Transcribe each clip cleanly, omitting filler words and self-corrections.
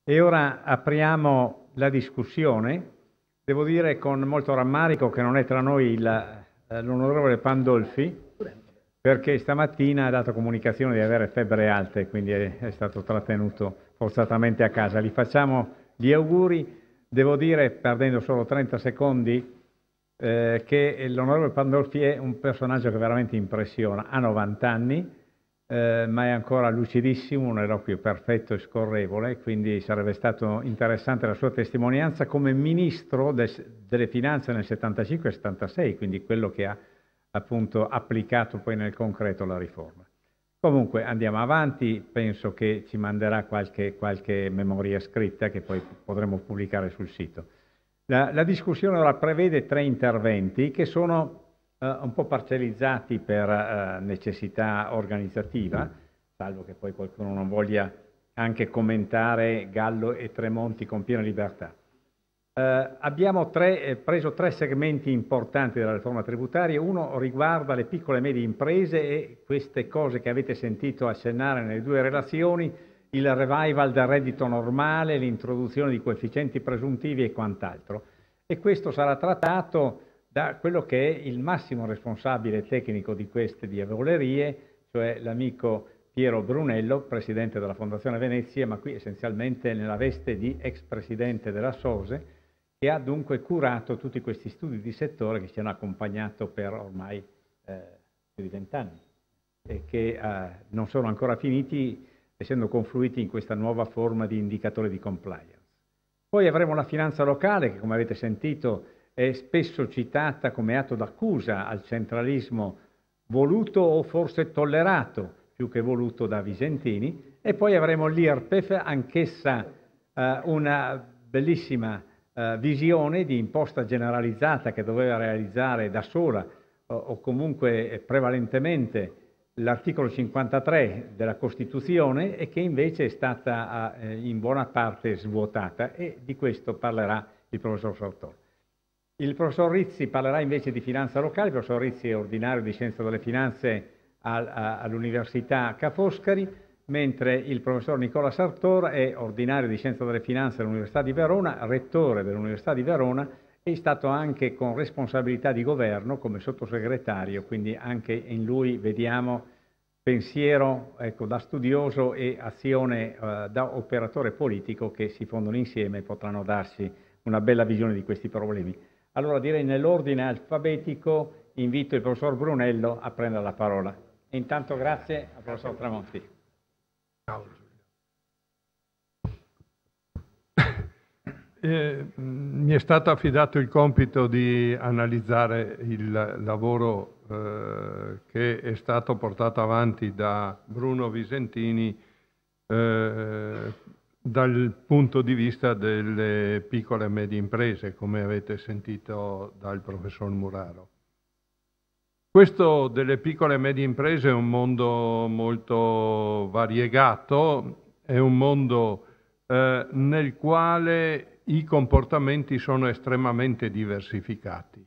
E ora apriamo la discussione. Devo dire con molto rammarico che non è tra noi l'onorevole Pandolfi, perché stamattina ha dato comunicazione di avere febbre alte, quindi è stato trattenuto forzatamente a casa. Gli facciamo gli auguri. Devo dire, perdendo solo 30 secondi, che l'onorevole Pandolfi è un personaggio che veramente impressiona. Ha 90 anni, ma è ancora lucidissimo, un eloquio perfetto e scorrevole, quindi sarebbe stato interessante la sua testimonianza come ministro delle finanze nel 75-76, quindi quello che ha appunto applicato poi nel concreto la riforma. Comunque andiamo avanti, penso che ci manderà qualche memoria scritta che poi potremo pubblicare sul sito. La discussione ora prevede 3 interventi che sono un po' parcellizzati per necessità organizzativa, salvo che poi qualcuno non voglia anche commentare Gallo e Tremonti con piena libertà. Abbiamo preso 3 segmenti importanti della riforma tributaria. Uno riguarda le piccole e medie imprese e queste cose che avete sentito accennare nelle 2 relazioni, il revival del reddito normale, l'introduzione di coefficienti presuntivi e quant'altro. E questo sarà trattato da quello che è il massimo responsabile tecnico di queste diavolerie, cioè l'amico Piero Brunello, presidente della Fondazione Venezia, ma qui essenzialmente nella veste di ex presidente della SOSE, che ha dunque curato tutti questi studi di settore che ci hanno accompagnato per ormai più di 20 anni e che non sono ancora finiti, essendo confluiti in questa nuova forma di indicatore di compliance. Poi avremo la finanza locale che, come avete sentito, è spesso citata come atto d'accusa al centralismo voluto o forse tollerato, più che voluto da Visentini. E poi avremo l'IRPEF, anch'essa una bellissima visione di imposta generalizzata che doveva realizzare da sola o comunque prevalentemente l'articolo 53 della Costituzione e che invece è stata in buona parte svuotata, e di questo parlerà il professor Sartor. Il professor Rizzi parlerà invece di finanza locale. Il professor Rizzi è ordinario di Scienza delle Finanze all'Università Ca' Foscari, mentre il professor Nicola Sartor è ordinario di Scienza delle Finanze all'Università di Verona, rettore dell'Università di Verona, e è stato anche con responsabilità di governo come sottosegretario, quindi anche in lui vediamo pensiero, ecco, da studioso e azione da operatore politico che si fondono insieme e potranno darsi una bella visione di questi problemi. Allora direi nell'ordine alfabetico invito il professor Brunello a prendere la parola. E intanto grazie al professor Tremonti. Mi è stato affidato il compito di analizzare il lavoro che è stato portato avanti da Bruno Visentini dal punto di vista delle piccole e medie imprese, come avete sentito dal professor Muraro. Questo delle piccole e medie imprese è un mondo molto variegato, è un mondo nel quale i comportamenti sono estremamente diversificati.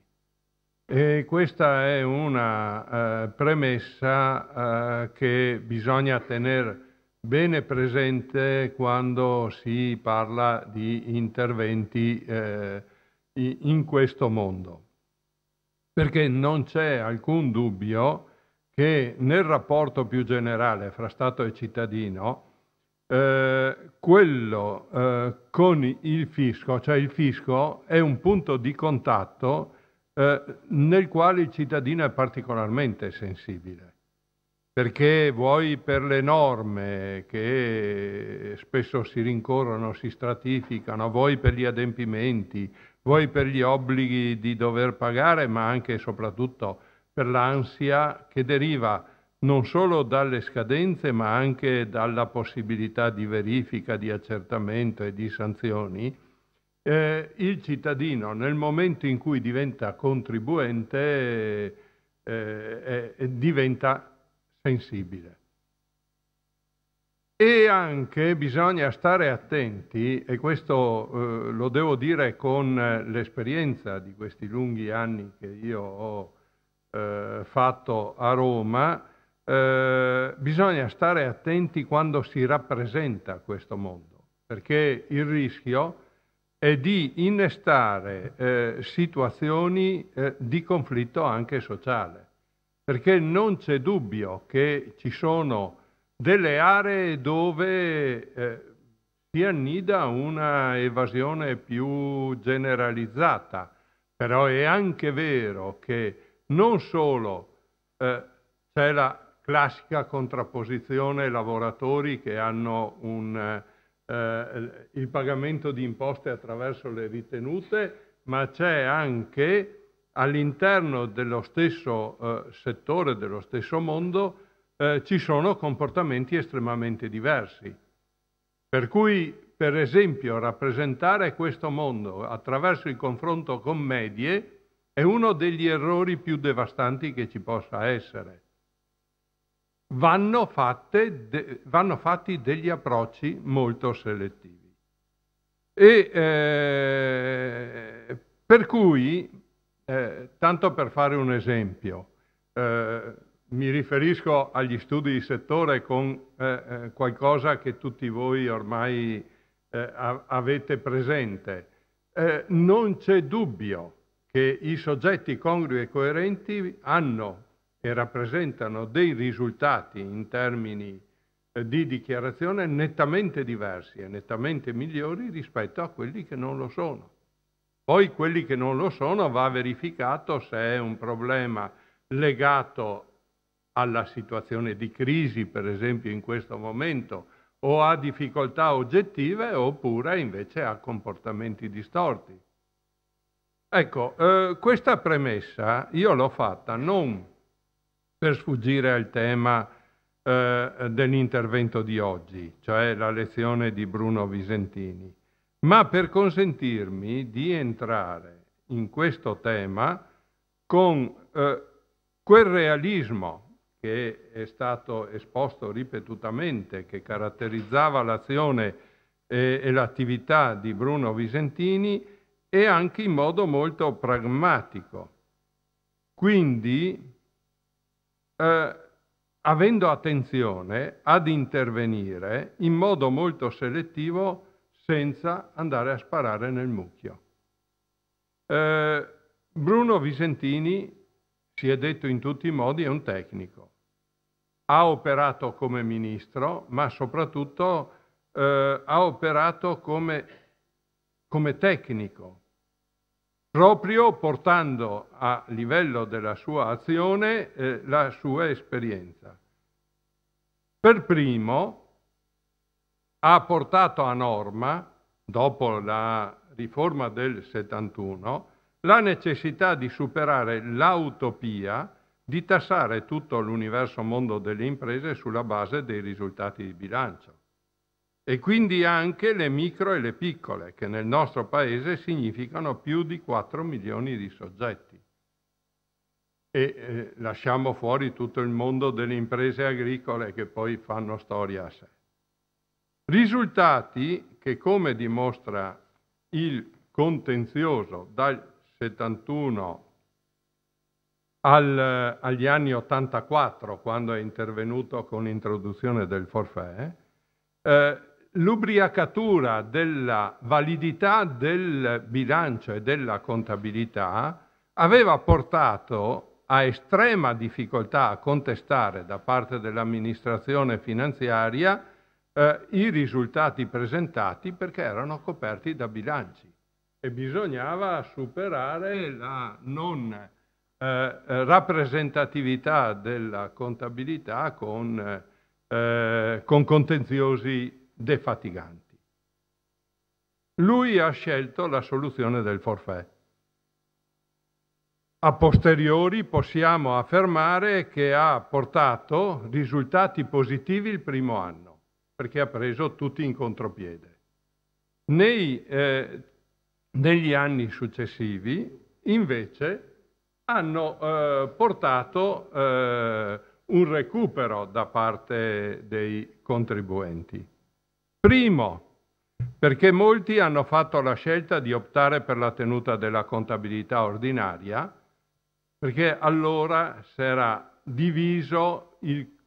E questa è una premessa che bisogna tenere bene presente quando si parla di interventi in questo mondo, perché non c'è alcun dubbio che nel rapporto più generale fra Stato e cittadino quello con il fisco, cioè il fisco è un punto di contatto nel quale il cittadino è particolarmente sensibile, perché vuoi per le norme che spesso si rincorrono, si stratificano, vuoi per gli adempimenti, vuoi per gli obblighi di dover pagare, ma anche e soprattutto per l'ansia che deriva non solo dalle scadenze, ma anche dalla possibilità di verifica, di accertamento e di sanzioni. Il cittadino, nel momento in cui diventa contribuente, diventa sensibile. E anche bisogna stare attenti, e questo lo devo dire con l'esperienza di questi lunghi anni che io ho fatto a Roma, bisogna stare attenti quando si rappresenta questo mondo. perché il rischio è di innestare situazioni di conflitto anche sociale, perché non c'è dubbio che ci sono delle aree dove si annida una evasione più generalizzata, però è anche vero che non solo c'è la classica contrapposizione lavoratori che hanno il pagamento di imposte attraverso le ritenute, ma c'è anche all'interno dello stesso settore, dello stesso mondo, ci sono comportamenti estremamente diversi. Per cui, per esempio, rappresentare questo mondo attraverso il confronto con medie è uno degli errori più devastanti che ci possa essere. Vanno fatti degli approcci molto selettivi. Per cui, tanto per fare un esempio, mi riferisco agli studi di settore con qualcosa che tutti voi ormai avete presente. Non c'è dubbio che i soggetti congrui e coerenti hanno e rappresentano dei risultati in termini di dichiarazione nettamente diversi e nettamente migliori rispetto a quelli che non lo sono. Poi quelli che non lo sono va verificato se è un problema legato alla situazione di crisi, per esempio in questo momento, o a difficoltà oggettive, oppure invece a comportamenti distorti. Ecco, questa premessa io l'ho fatta non per sfuggire al tema dell'intervento di oggi, cioè la lezione di Bruno Visentini, ma per consentirmi di entrare in questo tema con quel realismo che è stato esposto ripetutamente, che caratterizzava l'azione e l'attività di Bruno Visentini, e anche in modo molto pragmatico. Quindi, avendo attenzione ad intervenire in modo molto selettivo senza andare a sparare nel mucchio. Bruno Visentini, si è detto in tutti i modi, è un tecnico. Ha operato come ministro, ma soprattutto ha operato come tecnico, proprio portando a livello della sua azione la sua esperienza. Per primo ha portato a norma, dopo la riforma del 71, la necessità di superare l'utopia di tassare tutto l'universo mondo delle imprese sulla base dei risultati di bilancio. E quindi anche le micro e le piccole, che nel nostro paese significano più di 4 milioni di soggetti. E lasciamo fuori tutto il mondo delle imprese agricole che poi fanno storia a sé. Risultati che, come dimostra il contenzioso dal 71 agli anni 84, quando è intervenuto con l'introduzione del forfait, l'ubriacatura della validità del bilancio e della contabilità aveva portato a estrema difficoltà a contestare da parte dell'amministrazione finanziaria i risultati presentati, perché erano coperti da bilanci e bisognava superare la non rappresentatività della contabilità con contenziosi defatiganti. Lui ha scelto la soluzione del forfait. A posteriori possiamo affermare che ha portato risultati positivi il primo anno, perché ha preso tutti in contropiede. Negli anni successivi, invece, hanno portato un recupero da parte dei contribuenti. Primo, perché molti hanno fatto la scelta di optare per la tenuta della contabilità ordinaria, perché allora si era diviso il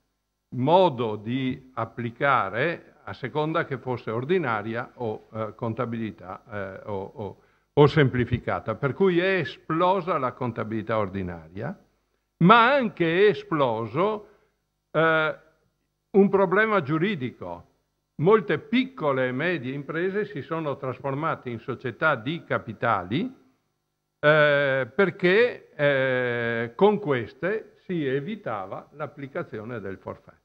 modo di applicare a seconda che fosse ordinaria o contabilità o semplificata. Per cui è esplosa la contabilità ordinaria, ma anche è esploso un problema giuridico. Molte piccole e medie imprese si sono trasformate in società di capitali perché con queste si evitava l'applicazione del forfait.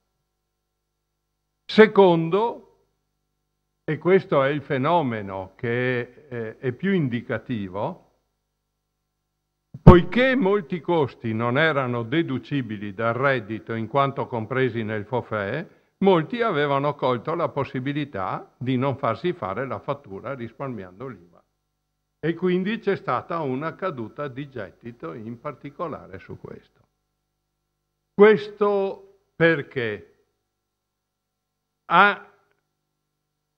Secondo, e questo è il fenomeno che è più indicativo, poiché molti costi non erano deducibili dal reddito in quanto compresi nel forfait, molti avevano colto la possibilità di non farsi fare la fattura risparmiando l'IVA. E quindi c'è stata una caduta di gettito in particolare su questo. Questo perché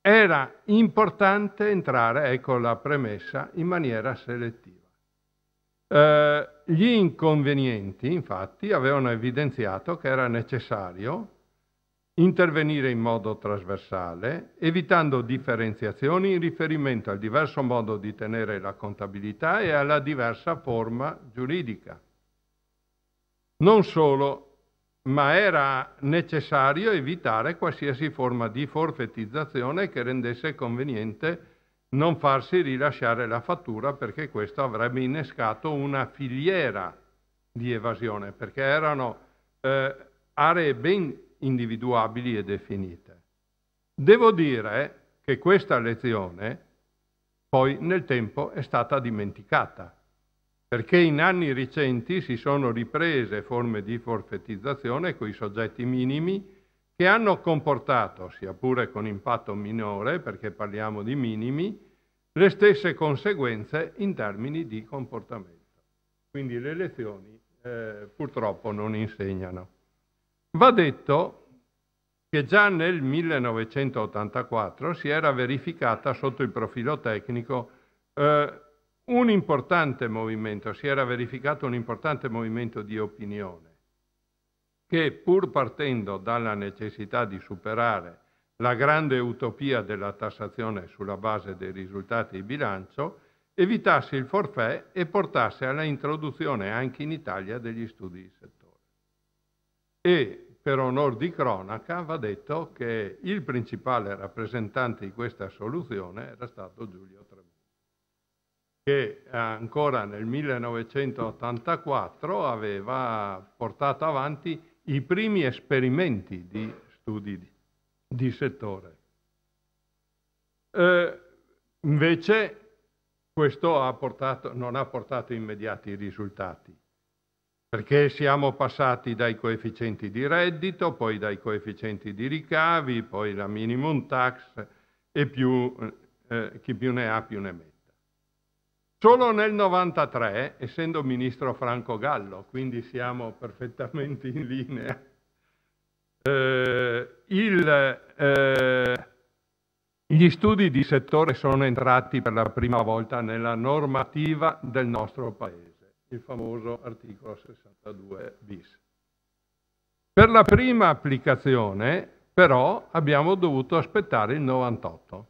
era importante entrare, ecco la premessa, in maniera selettiva. Gli inconvenienti, infatti, avevano evidenziato che era necessario intervenire in modo trasversale, evitando differenziazioni in riferimento al diverso modo di tenere la contabilità e alla diversa forma giuridica. Non solo, ma era necessario evitare qualsiasi forma di forfettizzazione che rendesse conveniente non farsi rilasciare la fattura, perché questo avrebbe innescato una filiera di evasione, perché erano aree ben individuabili e definite. Devo dire che questa lezione poi nel tempo è stata dimenticata, perché in anni recenti si sono riprese forme di forfettizzazione con i soggetti minimi che hanno comportato, sia pure con impatto minore, perché parliamo di minimi, le stesse conseguenze in termini di comportamento. Quindi le lezioni purtroppo non insegnano. Va detto che già nel 1984 si era verificata sotto il profilo tecnico un importante movimento, si era verificato un importante movimento di opinione che, pur partendo dalla necessità di superare la grande utopia della tassazione sulla base dei risultati di bilancio, evitasse il forfait e portasse alla introduzione anche in Italia degli studi di settore. E per onor di cronaca va detto che il principale rappresentante di questa soluzione era stato Giulio Tremonti, che ancora nel 1984 aveva portato avanti i primi esperimenti di studi di settore. Invece questo non ha portato immediati risultati, perché siamo passati dai coefficienti di reddito, poi dai coefficienti di ricavi, poi la minimum tax e chi più ne ha più ne metta. Solo nel 93, essendo ministro Franco Gallo, quindi siamo perfettamente in linea, gli studi di settore sono entrati per la prima volta nella normativa del nostro Paese, il famoso articolo 62 bis. Per la prima applicazione, però, abbiamo dovuto aspettare il 98.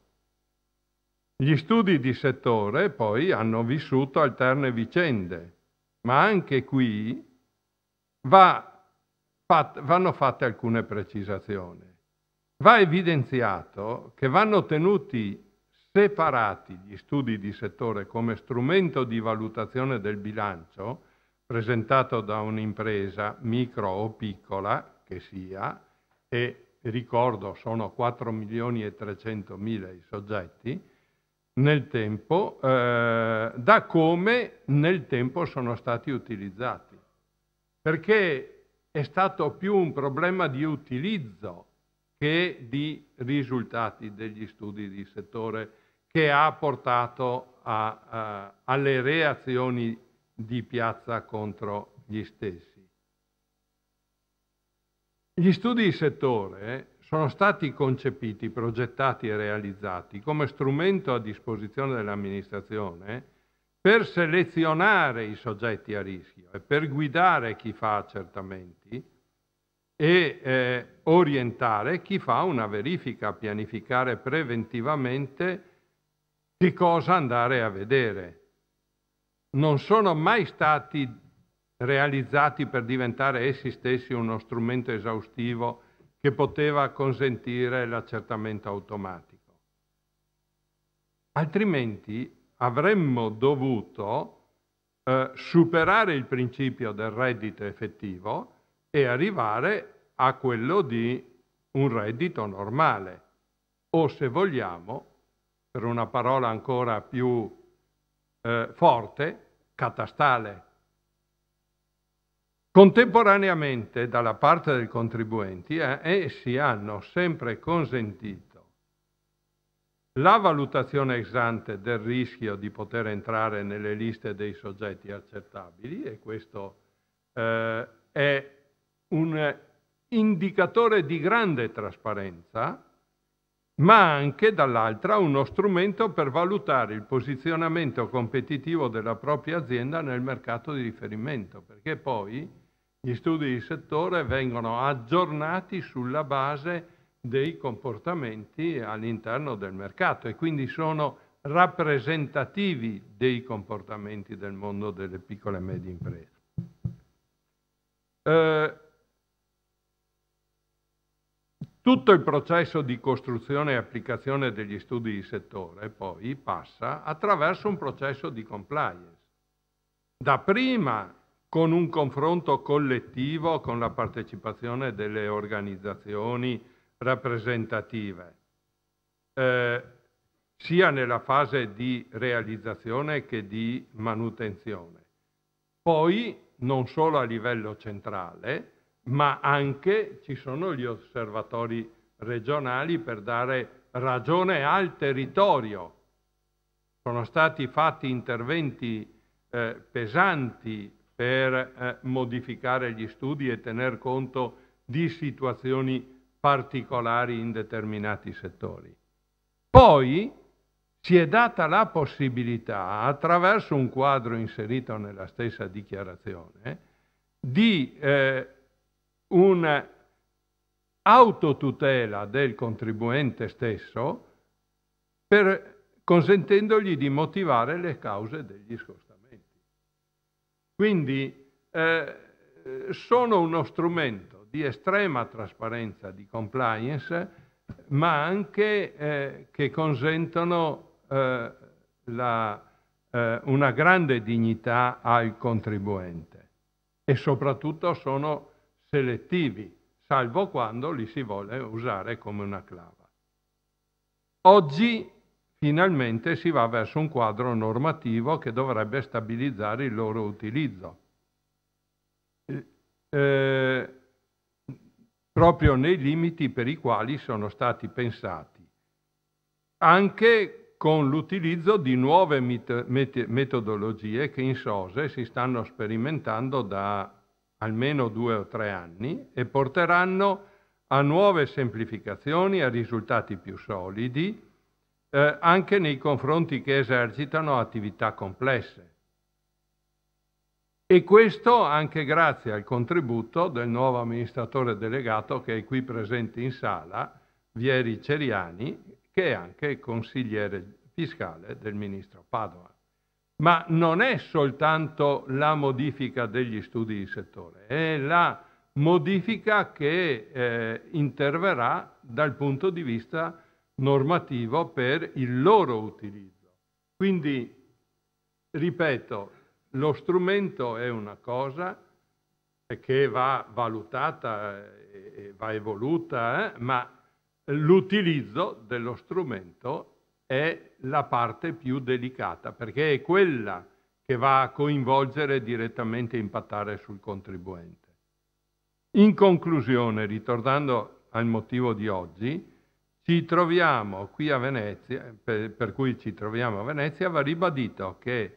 Gli studi di settore poi hanno vissuto alterne vicende, ma anche qui vanno fatte alcune precisazioni. Va evidenziato che vanno tenuti separati gli studi di settore come strumento di valutazione del bilancio presentato da un'impresa micro o piccola che sia, e ricordo sono 4.300.000 i soggetti, nel tempo, da come nel tempo sono stati utilizzati, perché è stato più un problema di utilizzo che di risultati degli studi di settore che ha portato alle reazioni di piazza contro gli stessi. Gli studi di settore sono stati concepiti, progettati e realizzati come strumento a disposizione dell'amministrazione per selezionare i soggetti a rischio e per guidare chi fa accertamenti e orientare chi fa una verifica, pianificare preventivamente che cosa andare a vedere. Non sono mai stati realizzati per diventare essi stessi uno strumento esaustivo che poteva consentire l'accertamento automatico. Altrimenti avremmo dovuto superare il principio del reddito effettivo e arrivare a quello di un reddito normale, o se vogliamo, per una parola ancora più forte, catastale. Contemporaneamente, dalla parte dei contribuenti, essi hanno sempre consentito la valutazione ex ante del rischio di poter entrare nelle liste dei soggetti accertabili, e questo è un indicatore di grande trasparenza, ma anche dall'altra uno strumento per valutare il posizionamento competitivo della propria azienda nel mercato di riferimento, perché poi gli studi di settore vengono aggiornati sulla base dei comportamenti all'interno del mercato e quindi sono rappresentativi dei comportamenti del mondo delle piccole e medie imprese. Tutto il processo di costruzione e applicazione degli studi di settore poi passa attraverso un processo di compliance. Dapprima con un confronto collettivo con la partecipazione delle organizzazioni rappresentative, sia nella fase di realizzazione che di manutenzione. Poi non solo a livello centrale, ma anche ci sono gli osservatori regionali per dare ragione al territorio. Sono stati fatti interventi pesanti per modificare gli studi e tener conto di situazioni particolari in determinati settori. Poi si è data la possibilità, attraverso un quadro inserito nella stessa dichiarazione, di un'autotutela del contribuente stesso, consentendogli di motivare le cause degli scostamenti. Quindi sono uno strumento di estrema trasparenza, di compliance, ma anche che consentono una grande dignità al contribuente e soprattutto sono selettivi, salvo quando li si vuole usare come una clava. Oggi finalmente si va verso un quadro normativo che dovrebbe stabilizzare il loro utilizzo. Proprio nei limiti per i quali sono stati pensati, anche con l'utilizzo di nuove metodologie che in SOSE si stanno sperimentando da almeno 2 o 3 anni e porteranno a nuove semplificazioni, a risultati più solidi, anche nei confronti che esercitano attività complesse. E questo anche grazie al contributo del nuovo amministratore delegato che è qui presente in sala, Vieri Ceriani, che è anche consigliere fiscale del ministro Padoan. Ma non è soltanto la modifica degli studi di settore, è la modifica che interverrà dal punto di vista normativo per il loro utilizzo. Quindi, ripeto, lo strumento è una cosa che va valutata e va evoluta, ma l'utilizzo dello strumento è la parte più delicata, perché è quella che va a coinvolgere direttamente e impattare sul contribuente. In conclusione, ritornando al motivo di oggi, ci troviamo qui a Venezia, per cui ci troviamo a Venezia, va ribadito che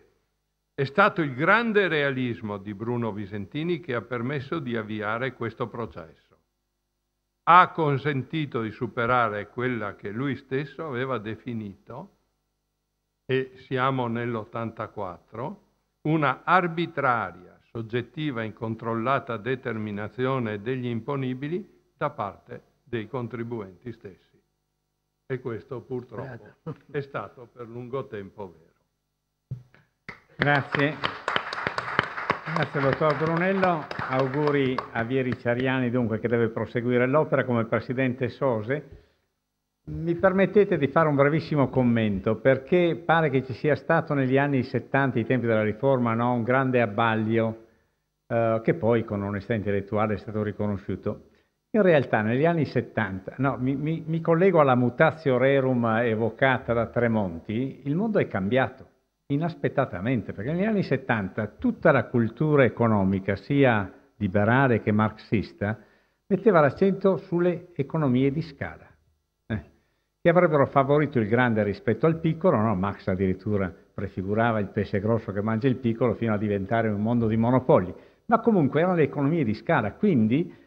è stato il grande realismo di Bruno Visentini che ha permesso di avviare questo processo. Ha consentito di superare quella che lui stesso aveva definito, e siamo nell'84, una arbitraria, soggettiva e incontrollata determinazione degli imponibili da parte dei contribuenti stessi. E questo purtroppo è stato per lungo tempo vero. Grazie. Grazie dottor Brunello. Auguri a Vieri Ciariani, dunque, che deve proseguire l'opera come presidente SOSE. Mi permettete di fare un brevissimo commento, perché pare che ci sia stato negli anni 70, ai tempi della riforma, no, un grande abbaglio che poi con onestà intellettuale è stato riconosciuto. In realtà negli anni 70, no, mi collego alla mutatio rerum evocata da Tremonti, il mondo è cambiato inaspettatamente, perché negli anni 70 tutta la cultura economica, sia liberale che marxista, metteva l'accento sulle economie di scala, che avrebbero favorito il grande rispetto al piccolo, no? Marx addirittura prefigurava il pesce grosso che mangia il piccolo fino a diventare un mondo di monopoli, ma comunque erano le economie di scala, quindi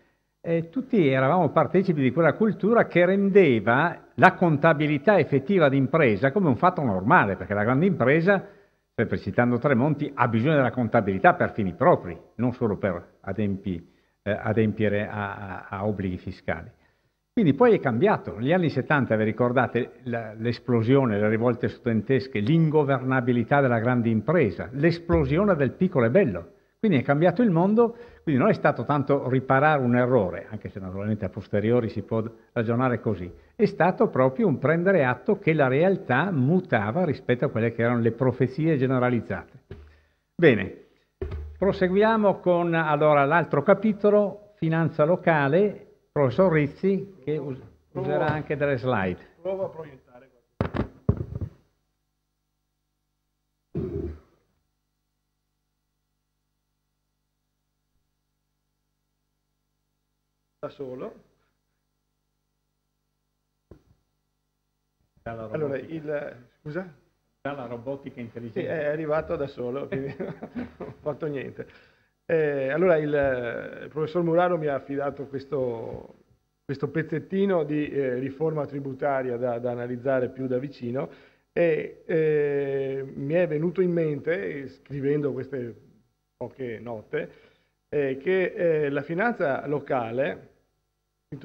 tutti eravamo partecipi di quella cultura che rendeva la contabilità effettiva d'impresa come un fatto normale, perché la grande impresa, sempre citando Tremonti, ha bisogno della contabilità per fini propri, non solo per adempiere a obblighi fiscali. Quindi poi è cambiato. Negli anni 70, vi ricordate l'esplosione, le rivolte studentesche, l'ingovernabilità della grande impresa, l'esplosione del piccolo e bello. Quindi è cambiato il mondo, quindi non è stato tanto riparare un errore, anche se naturalmente a posteriori si può ragionare così, è stato proprio un prendere atto che la realtà mutava rispetto a quelle che erano le profezie generalizzate. Bene, proseguiamo con allora l'altro capitolo, finanza locale, professor Rizzi, che userà anche delle slide. Provo a proiettare. Da solo. Allora, scusa? La robotica intelligente. Sì, è arrivato da solo, quindi non ho fatto niente. Allora, il professor Muraro mi ha affidato questo pezzettino di riforma tributaria da analizzare più da vicino e mi è venuto in mente, scrivendo queste poche note, che la finanza locale,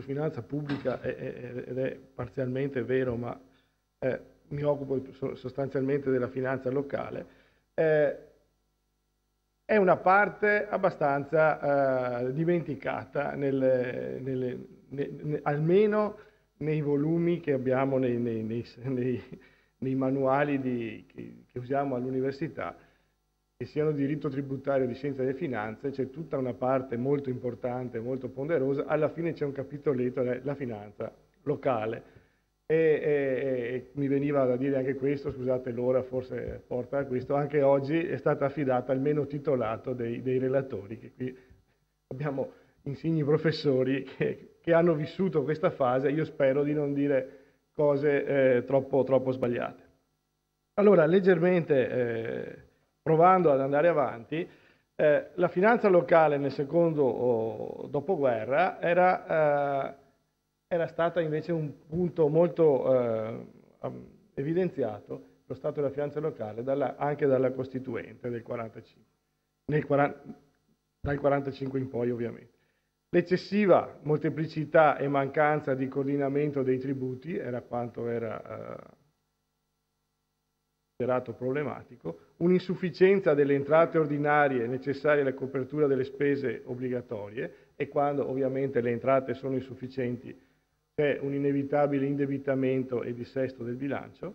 finanza pubblica ed è parzialmente vero, ma mi occupo sostanzialmente della finanza locale, è una parte abbastanza dimenticata, almeno nei volumi che abbiamo nei manuali che usiamo all'università, che siano di diritto tributario o di scienza delle finanze. C'è tutta una parte molto importante, molto ponderosa, alla fine c'è un capitoletto, la finanza locale. E mi veniva da dire anche questo, scusate l'ora forse porta a questo, anche oggi è stata affidata al meno titolato dei relatori, che qui abbiamo insigni professori che hanno vissuto questa fase. Io spero di non dire cose troppo sbagliate. Allora, leggermente provando ad andare avanti, la finanza locale nel secondo dopoguerra era stata invece un punto molto evidenziato, lo stato della finanza locale, anche dalla Costituente del 45, dal 45 in poi ovviamente. L'eccessiva molteplicità e mancanza di coordinamento dei tributi era quanto era considerato problematico, un'insufficienza delle entrate ordinarie necessarie alla copertura delle spese obbligatorie, e quando ovviamente le entrate sono insufficienti c'è un inevitabile indebitamento e dissesto del bilancio,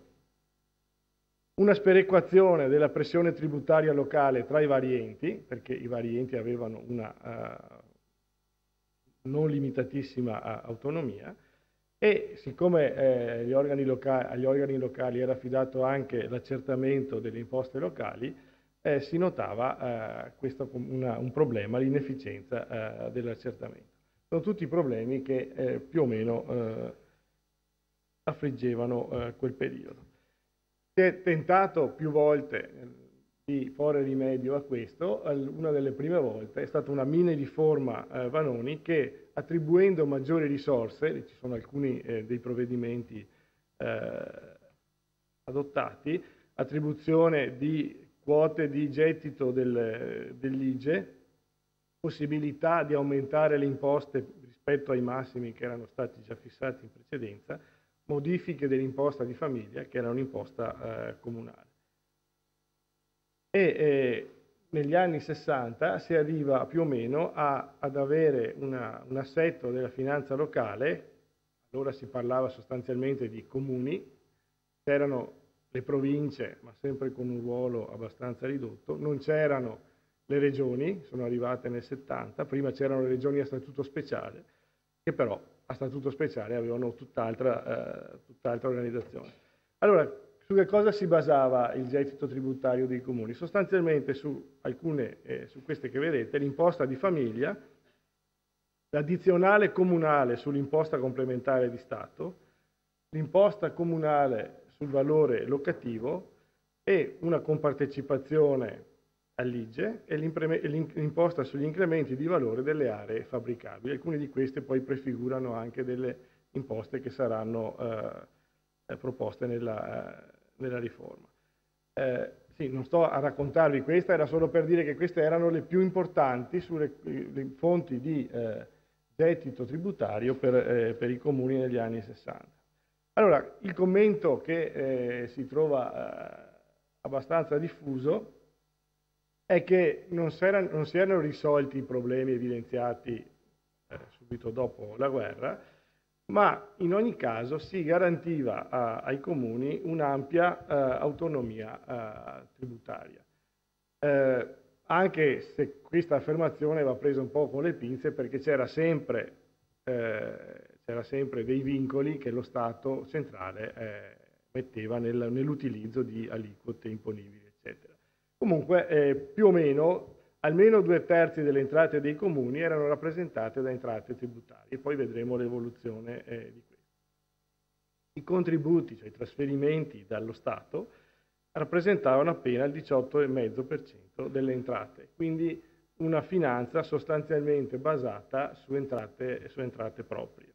una sperequazione della pressione tributaria locale tra i vari enti, perché i vari enti avevano una non limitatissima autonomia, e siccome agli organi locali era affidato anche l'accertamento delle imposte locali, si notava un problema, l'inefficienza dell'accertamento. Sono tutti problemi che più o meno affliggevano quel periodo. Si è tentato più volte di porre rimedio a questo. Una delle prime volte è stata una mini riforma Vanoni che, attribuendo maggiori risorse, ci sono alcuni dei provvedimenti adottati, attribuzione di quote di gettito dell'IGE, possibilità di aumentare le imposte rispetto ai massimi che erano stati già fissati in precedenza, modifiche dell'imposta di famiglia, che era un'imposta comunale. Negli anni 60 si arriva più o meno ad avere un assetto della finanza locale. Allora si parlava sostanzialmente di comuni, c'erano le province, ma sempre con un ruolo abbastanza ridotto, non c'erano le regioni, sono arrivate nel 70, prima c'erano le regioni a statuto speciale, che però a statuto speciale avevano tutt'altra organizzazione. Allora, su che cosa si basava il gettito tributario dei comuni? Sostanzialmente su queste che vedete, l'imposta di famiglia, l'addizionale comunale sull'imposta complementare di Stato, l'imposta comunale sul valore locativo e una compartecipazione all'IGE e l'imposta sugli incrementi di valore delle aree fabbricabili. Alcune di queste poi prefigurano anche delle imposte che saranno proposte nella riforma. Sì, non sto a raccontarvi questa, era solo per dire che queste erano le più importanti sulle le fonti di gettito tributario per i comuni negli anni 60. Allora, il commento che si trova abbastanza diffuso è che non si erano risolti i problemi evidenziati subito dopo la guerra, ma in ogni caso si garantiva ai comuni un'ampia autonomia tributaria. Anche se questa affermazione va presa un po' con le pinze, perché c'era sempre dei vincoli che lo Stato centrale metteva nell'utilizzo di aliquote imponibili, eccetera. Comunque, più o meno, almeno 2/3 delle entrate dei comuni erano rappresentate da entrate tributarie, poi vedremo l'evoluzione di questo. I contributi, cioè i trasferimenti dallo Stato, rappresentavano appena il 18,5% delle entrate, quindi una finanza sostanzialmente basata su entrate proprie.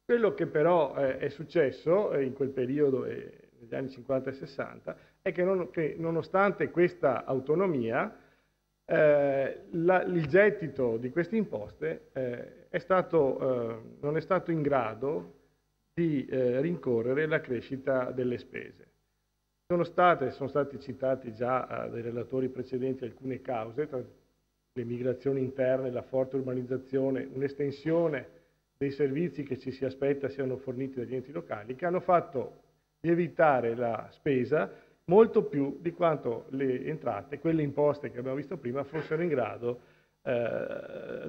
Quello che però è successo in quel periodo, negli anni 50 e 60, è che nonostante questa autonomia, il gettito di queste imposte non è stato in grado di rincorrere la crescita delle spese. Sono stati citati già dai relatori precedenti alcune cause, tra le migrazioni interne, la forte urbanizzazione, un'estensione dei servizi che ci si aspetta siano forniti dagli enti locali, che hanno fatto lievitare la spesa molto più di quanto le entrate, quelle imposte che abbiamo visto prima, fossero in grado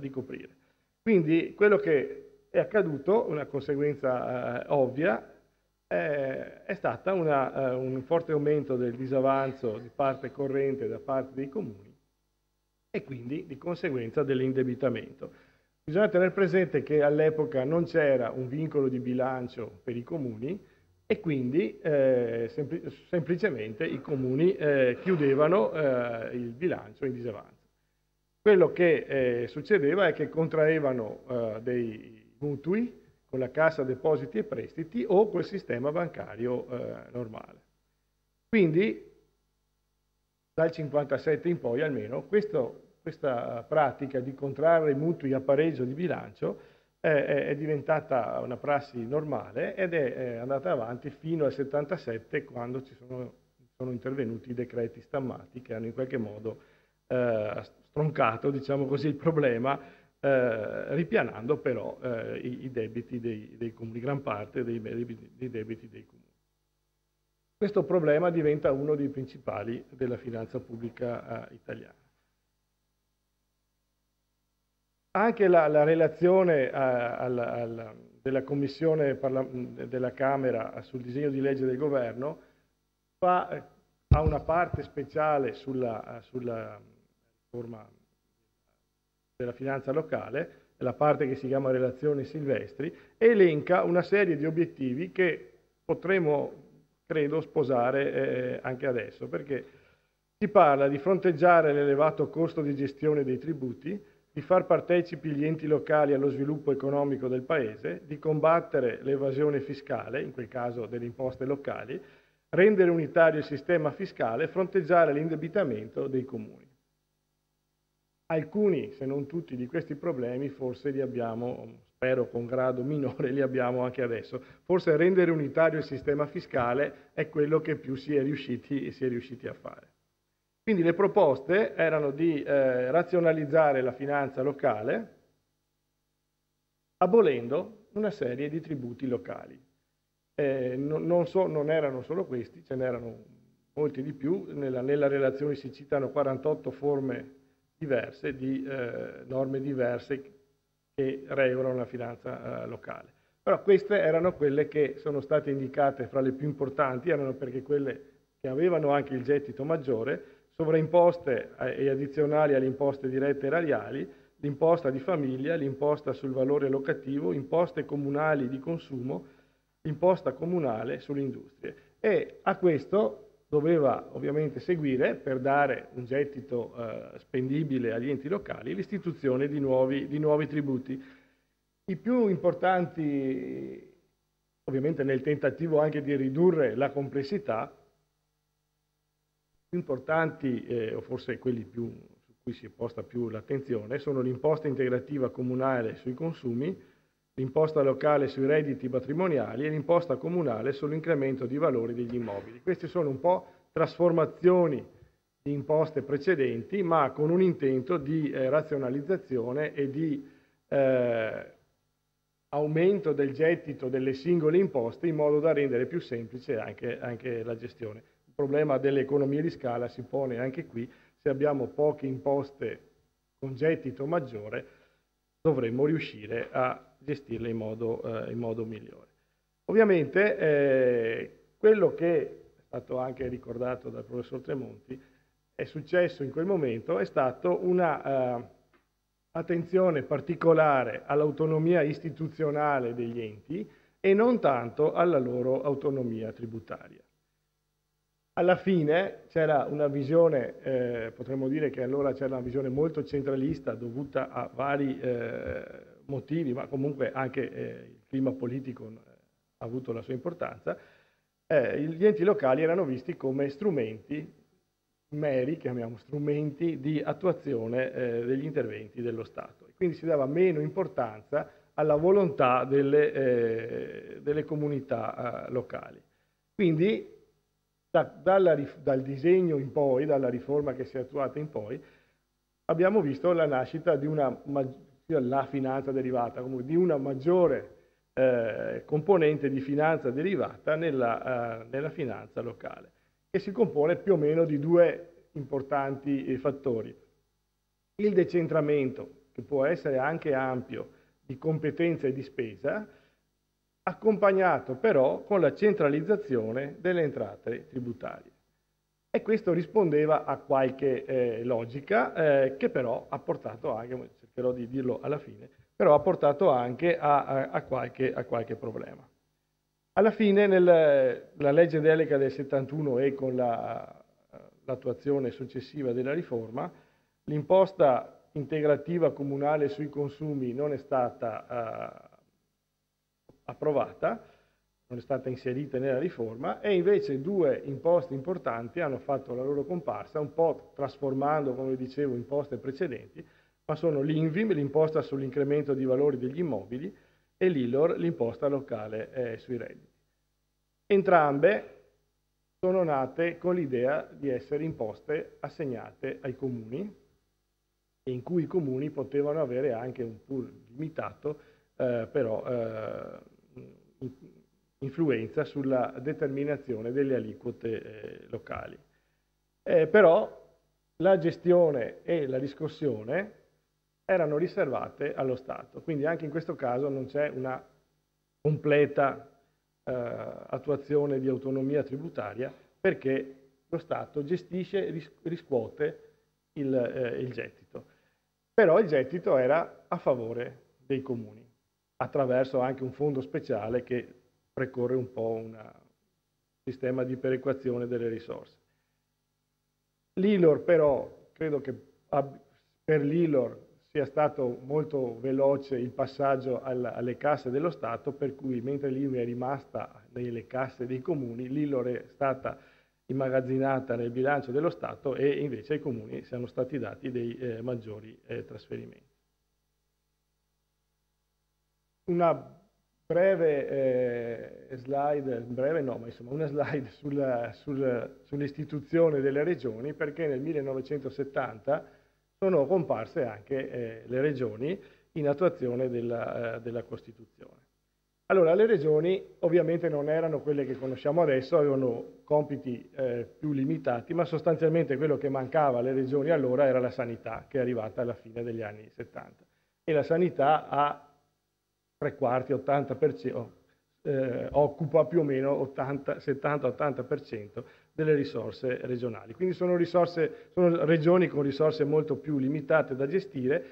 di coprire. Quindi quello che è accaduto, una conseguenza ovvia, è stata un forte aumento del disavanzo di parte corrente da parte dei comuni e quindi di conseguenza dell'indebitamento. Bisogna tenere presente che all'epoca non c'era un vincolo di bilancio per i comuni e quindi semplicemente i comuni chiudevano il bilancio in disavanzo. Quello che succedeva è che contraevano dei mutui con la Cassa Depositi e Prestiti o col sistema bancario normale. Quindi dal 57 in poi almeno questa pratica di contrarre mutui a pareggio di bilancio è diventata una prassi normale ed è andata avanti fino al 77, quando sono intervenuti i decreti stammati che hanno in qualche modo stroncato, diciamo così, il problema, ripianando però i debiti dei comuni, gran parte dei debiti dei comuni. Questo problema diventa uno dei principali della finanza pubblica italiana. Anche la relazione della Commissione della Camera sul disegno di legge del Governo ha una parte speciale sulla riforma della finanza locale, la parte che si chiama Relazioni Silvestri, e elenca una serie di obiettivi che potremo, credo, sposare anche adesso, perché si parla di fronteggiare l'elevato costo di gestione dei tributi, di far partecipi gli enti locali allo sviluppo economico del Paese, di combattere l'evasione fiscale, in quel caso delle imposte locali, rendere unitario il sistema fiscale e fronteggiare l'indebitamento dei comuni. Alcuni, se non tutti, di questi problemi forse li abbiamo, spero con grado minore, li abbiamo anche adesso. Forse rendere unitario il sistema fiscale è quello che più si è riusciti a fare. Quindi le proposte erano di razionalizzare la finanza locale abolendo una serie di tributi locali. Non erano solo questi, ce n'erano molti di più. Nella relazione si citano 48 forme diverse di norme diverse che regolano la finanza locale. Però queste erano quelle che sono state indicate fra le più importanti, erano perché quelle che avevano anche il gettito maggiore, sovraimposte e addizionali alle imposte dirette erariali, l'imposta di famiglia, l'imposta sul valore locativo, imposte comunali di consumo, l'imposta comunale sulle industrie. E a questo doveva ovviamente seguire, per dare un gettito spendibile agli enti locali, l'istituzione di nuovi tributi. I più importanti, ovviamente nel tentativo anche di ridurre la complessità, più importanti, o forse quelli su cui si è posta più l'attenzione, sono l'imposta integrativa comunale sui consumi, l'imposta locale sui redditi patrimoniali e l'imposta comunale sull'incremento di valori degli immobili. Queste sono un po' trasformazioni di imposte precedenti, ma con un intento di razionalizzazione e di aumento del gettito delle singole imposte in modo da rendere più semplice anche la gestione. Il problema delle economie di scala si pone anche qui: se abbiamo poche imposte con gettito maggiore dovremmo riuscire a gestirle in modo migliore. Ovviamente quello che è stato anche ricordato dal professor Tremonti è successo in quel momento è stato una attenzione particolare all'autonomia istituzionale degli enti e non tanto alla loro autonomia tributaria. Alla fine c'era una visione, potremmo dire che allora c'era una visione molto centralista dovuta a vari motivi, ma comunque anche il clima politico ha avuto la sua importanza. Gli enti locali erano visti come strumenti meri, chiamiamo strumenti di attuazione degli interventi dello Stato. Quindi si dava meno importanza alla volontà delle comunità locali. Quindi dal disegno in poi, dalla riforma che si è attuata in poi, abbiamo visto la nascita di la finanza derivata, comunque di una maggiore componente di finanza derivata nella finanza locale, che si compone più o meno di due importanti fattori. Il decentramento, che può essere anche ampio, di competenza e di spesa, accompagnato però con la centralizzazione delle entrate tributarie. E questo rispondeva a qualche logica che però ha portato anche, cercherò di dirlo alla fine, però ha portato anche a qualche problema. Alla fine la legge delega del 71 e con l'attuazione successiva della riforma, l'imposta integrativa comunale sui consumi non è stata approvata, non è stata inserita nella riforma, e invece due imposte importanti hanno fatto la loro comparsa, un po' trasformando, come dicevo, imposte precedenti, ma sono l'INVIM, l'imposta sull'incremento di valori degli immobili, e l'ILOR, l'imposta locale sui redditi. Entrambe sono nate con l'idea di essere imposte assegnate ai comuni, e in cui i comuni potevano avere anche un pool limitato, però influenza sulla determinazione delle aliquote locali. Però la gestione e la riscossione erano riservate allo Stato, quindi anche in questo caso non c'è una completa attuazione di autonomia tributaria, perché lo Stato gestisce e riscuote il gettito. Però il gettito era a favore dei comuni, attraverso anche un fondo speciale che precorre un po' un sistema di perequazione delle risorse. L'ILOR però, credo che per l'ILOR sia stato molto veloce il passaggio alle casse dello Stato, per cui mentre l'ILOR è rimasta nelle casse dei comuni, l'Illor è stata immagazzinata nel bilancio dello Stato e invece ai comuni siano stati dati dei maggiori trasferimenti. Una breve slide, breve no, ma insomma una slide sull'istituzione delle regioni, perché nel 1970 sono comparse anche le regioni in attuazione della Costituzione. Allora, le regioni ovviamente non erano quelle che conosciamo adesso, avevano compiti più limitati, ma sostanzialmente quello che mancava alle regioni allora era la sanità, che è arrivata alla fine degli anni 70. E la sanità ha 3/4, 80%, occupa più o meno 70-80% delle risorse regionali. Quindi sono regioni con risorse molto più limitate da gestire.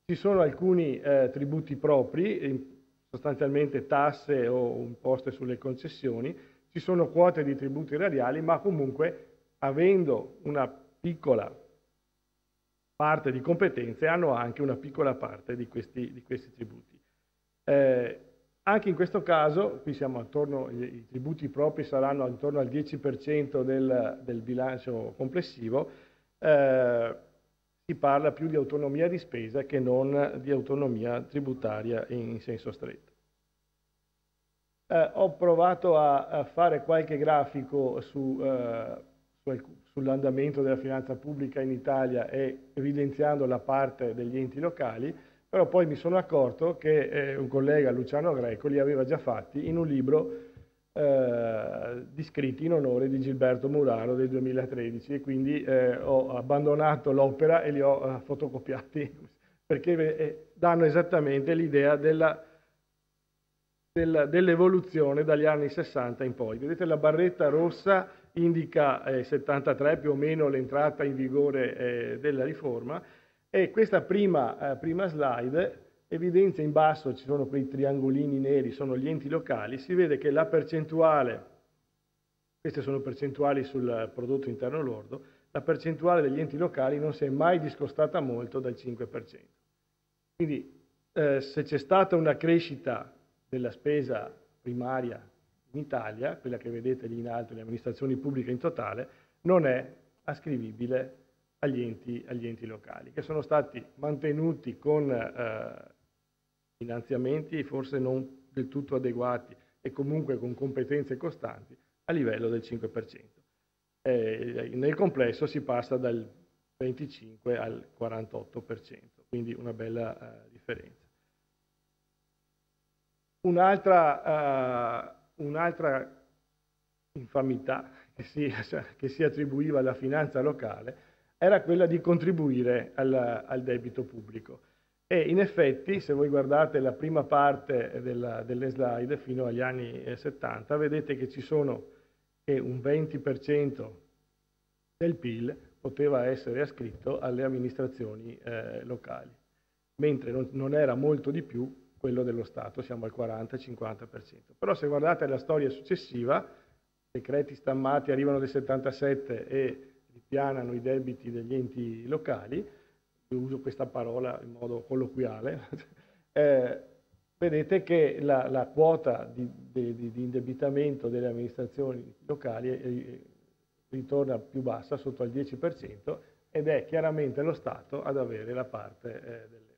Ci sono alcuni tributi propri, sostanzialmente tasse o imposte sulle concessioni, ci sono quote di tributi erariali, ma comunque avendo una piccola parte di competenze hanno anche una piccola parte di questi tributi. Anche in questo caso, qui siamo attorno, i tributi propri saranno attorno al 10% del bilancio complessivo, si parla più di autonomia di spesa che non di autonomia tributaria in senso stretto. Ho provato a fare qualche grafico sull'andamento della finanza pubblica in Italia e evidenziando la parte degli enti locali, però poi mi sono accorto che un collega, Luciano Greco, li aveva già fatti in un libro di scritti in onore di Gilberto Muraro del 2013 e quindi ho abbandonato l'opera e li ho fotocopiati perché danno esattamente l'idea dell'evoluzione dagli anni 60 in poi. Vedete, la barretta rossa indica 73 più o meno l'entrata in vigore della riforma. E questa prima slide evidenzia in basso, ci sono quei triangolini neri, sono gli enti locali, si vede che la percentuale, queste sono percentuali sul prodotto interno lordo, la percentuale degli enti locali non si è mai discostata molto dal 5%. Quindi se c'è stata una crescita della spesa primaria in Italia, quella che vedete lì in alto, le amministrazioni pubbliche in totale, non è ascrivibile agli enti locali, che sono stati mantenuti con finanziamenti forse non del tutto adeguati e comunque con competenze costanti a livello del 5%. Nel complesso si passa dal 25 al 48%, quindi una bella differenza. Un'altra infamità che si attribuiva alla finanza locale era quella di contribuire al debito pubblico. E in effetti, se voi guardate la prima parte delle slide fino agli anni 70, vedete che ci sono che un 20% del PIL poteva essere ascritto alle amministrazioni locali, mentre non era molto di più quello dello Stato, siamo al 40-50%. Però se guardate la storia successiva, decreti stammati arrivano del 77 e ripianano i debiti degli enti locali, io uso questa parola in modo colloquiale, vedete che la quota di indebitamento delle amministrazioni locali ritorna più bassa, sotto al 10%, ed è chiaramente lo Stato ad avere la parte del leone.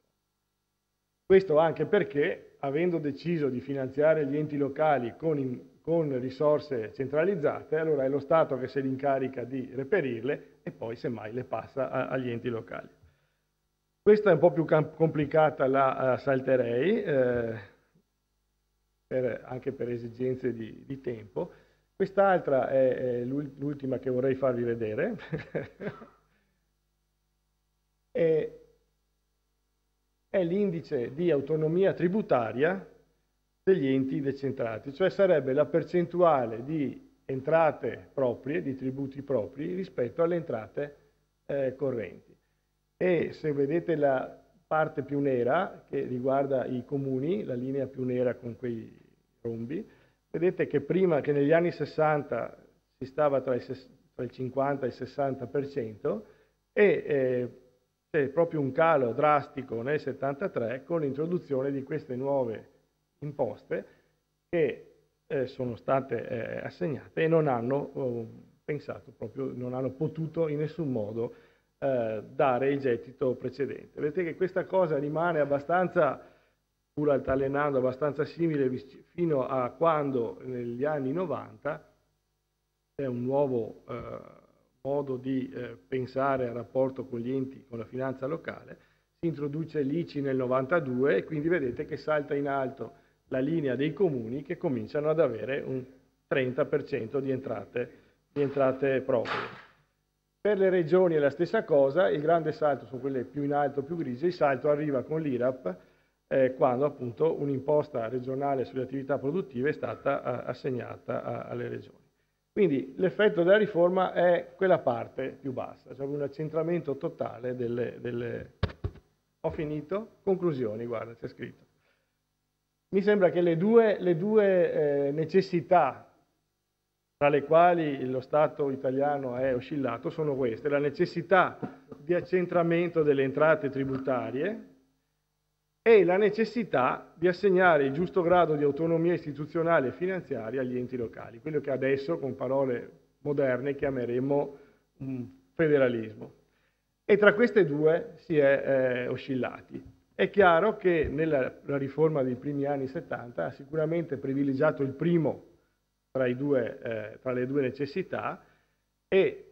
Questo anche perché, avendo deciso di finanziare gli enti locali con risorse centralizzate, allora è lo Stato che se li incarica di reperirle e poi semmai le passa agli enti locali. Questa è un po' più complicata, la salterei, anche per esigenze di tempo. Quest'altra è l'ultima che vorrei farvi vedere. È l'indice di autonomia tributaria degli enti decentrati, cioè sarebbe la percentuale di entrate proprie, di tributi propri, rispetto alle entrate correnti. E se vedete la parte più nera, che riguarda i comuni, la linea più nera con quei rombi, vedete che prima, che negli anni 60 si stava tra il 50 e il 60%, e c'è proprio un calo drastico nel 73 con l'introduzione di queste nuove imposte che sono state assegnate e non hanno pensato proprio, non hanno potuto in nessun modo dare il gettito precedente. Vedete che questa cosa rimane abbastanza, pur altalenando, abbastanza simile fino a quando negli anni 90 è un nuovo modo di pensare al rapporto con gli enti, con la finanza locale. Si introduce l'ICI nel 92 e quindi vedete che salta in alto la linea dei comuni che cominciano ad avere un 30% di entrate proprie. Per le regioni è la stessa cosa, il grande salto su quelle più in alto, più grigie, il salto arriva con l'IRAP quando appunto un'imposta regionale sulle attività produttive è stata assegnata alle regioni. Quindi l'effetto della riforma è quella parte più bassa, cioè un accentramento totale delle... Ho finito? Conclusioni, guarda, c'è scritto. Mi sembra che le due necessità tra le quali lo Stato italiano è oscillato sono queste: la necessità di accentramento delle entrate tributarie e la necessità di assegnare il giusto grado di autonomia istituzionale e finanziaria agli enti locali, quello che adesso con parole moderne chiameremo federalismo. E tra queste due si è oscillati. È chiaro che nella riforma dei primi anni 70 ha sicuramente privilegiato il primo tra le due necessità e